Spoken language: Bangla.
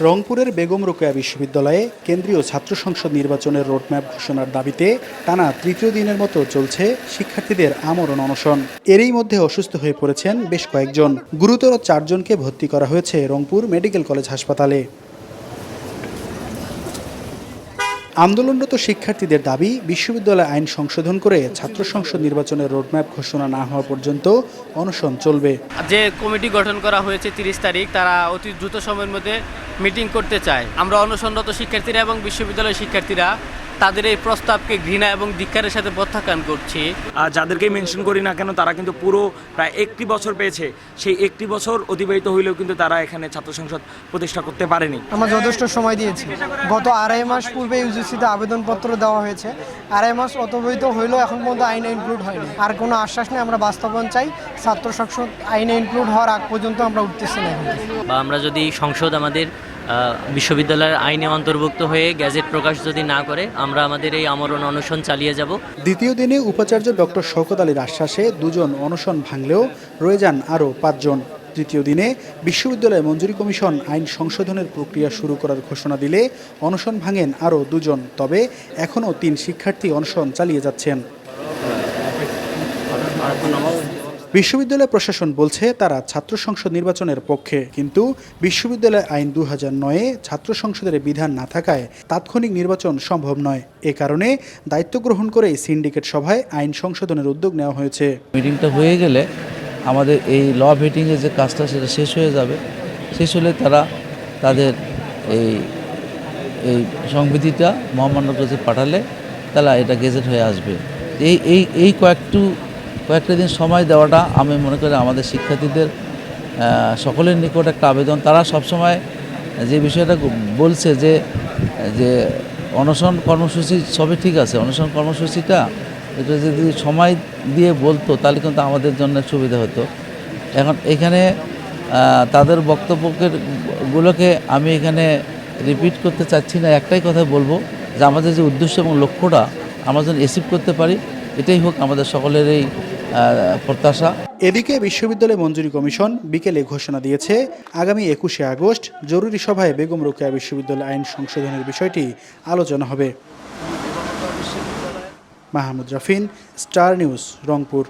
রংপুরের বেগম রোকেয়া বিশ্ববিদ্যালয়ে কেন্দ্রীয় ছাত্র সংসদ নির্বাচনের রোডম্যাপ ঘোষণার দাবিতে টানা তৃতীয় দিনের মতো চলছে শিক্ষার্থীদের আমরণ অনশন। এরই মধ্যে অসুস্থ হয়ে পড়েছেন বেশ কয়েকজন। গুরুতর 4 জনকে ভর্তি করা হয়েছে রংপুর মেডিকেল কলেজ হাসপাতালে। আন্দোলনরত শিক্ষার্থীদের দাবি, বিশ্ববিদ্যালয় আইন সংশোধন করে ছাত্র সংসদ নির্বাচনের রোডম্যাপ ঘোষণা না হওয়া পর্যন্ত অনশন চলবে। যে কমিটি গঠন করা হয়েছে 30 তারিখ, তারা অতি দ্রুত সময়ের মধ্যে মিটিং করতে চায়। আমরা অনশনরত শিক্ষার্থীরা এবং বিশ্ববিদ্যালয়ের শিক্ষার্থীরা তাদের এই প্রস্তাবকে ঘৃণা এবং ধিক্কারের সাথে প্রত্যাখ্যান করছি। যাদেরকেই মেনশন করি না কেন, তারা কিন্তু পুরো প্রায় 1টি বছর পেয়েছে। সেই 1টি বছর অতিবাহিত হইলেও কিন্তু তারা এখানে ছাত্র সংসদ প্রতিষ্ঠা করতে পারেনি। আমরা যথেষ্ট সময় দিয়েছি। গত 2.5 মাস পূর্বে ইউজিসিতে আবেদনপত্র দেওয়া হয়েছে। 2.5 মাস অতিবাহিত হইলেও এখন পর্যন্ত আইনে ইনক্লুড হয়নি। আর কোনো আশ্বাস নেই। আমরা বাস্তবায়ন চাই। ছাত্র সংসদ আইনে ইনক্লুড হওয়ার আগ পর্যন্ত আমরা উঠতেছি না। বা আমরা যদি সংসদ আমাদের বিশ্ববিদ্যালয়ের আইনে অন্তর্ভুক্ত হয়ে গ্যাজেট প্রকাশ যদি না করে, আমরা আমাদের এই আমরণ অনশন চালিয়ে যাব। দ্বিতীয় দিনে উপাচার্য ডক্টর শওকত আলীর আশ্বাসে 2 জন অনশন ভাঙলেও রয়ে যান আরও 5 জন। তৃতীয় দিনে বিশ্ববিদ্যালয় মঞ্জুরি কমিশন আইন সংশোধনের প্রক্রিয়া শুরু করার ঘোষণা দিলে অনশন ভাঙেন আরও 2 জন। তবে এখনও 3 শিক্ষার্থী অনশন চালিয়ে যাচ্ছেন। বিশ্ববিদ্যালয় প্রশাসন বলছে তারা ছাত্র সংসদ নির্বাচনের পক্ষে, কিন্তু বিশ্ববিদ্যালয় আইন 2009-এ ছাত্র সংসদের বিধান না থাকায় তাৎক্ষণিক নির্বাচন সম্ভব নয়। এ কারণে দায়িত্ব গ্রহণ করেই সিন্ডিকেট সভায় আইন সংশোধনের উদ্যোগ নেওয়া হয়েছে। মিটিংটা হয়ে গেলে আমাদের এই ল ভেটিংয়ের যে কাজটা সেটা শেষ হয়ে যাবে। শেষ হলে তারা তাদের এই সংবিধিটা মহামান্যর কাছে পাঠালে তারা এটা গেজেট হয়ে আসবে। এই কয়েকটা দিন সময় দেওয়াটা আমি মনে করি আমাদের শিক্ষার্থীদের সকলের নিকট একটা আবেদন। তারা সবসময় যে বিষয়টা বলছে যে অনশন কর্মসূচি সবই ঠিক আছে, অনশন কর্মসূচিটা এটা যদি সময় দিয়ে বলতো তাহলে কিন্তু আমাদের জন্য সুবিধা হতো। এখন এখানে তাদের বক্তব্যগুলোকে আমি এখানে রিপিট করতে চাচ্ছি না। একটাই কথা বলবো যে আমাদের যে উদ্দেশ্য এবং লক্ষ্যটা আমরা যেন অ্যাচিভ করতে পারি, এটাই হোক আমাদের সকলের এই প্রত্যাশা। এদিকে বিশ্ববিদ্যালয় মঞ্জুরি কমিশন বিকেলে ঘোষণা দিয়েছে আগামী 21শে আগস্ট জরুরি সভায় বেগম রোকেয়া বিশ্ববিদ্যালয় আইন সংশোধনের বিষয়টি আলোচনা হবে। মাহমুদ রাফিন, স্টার নিউজ, রংপুর।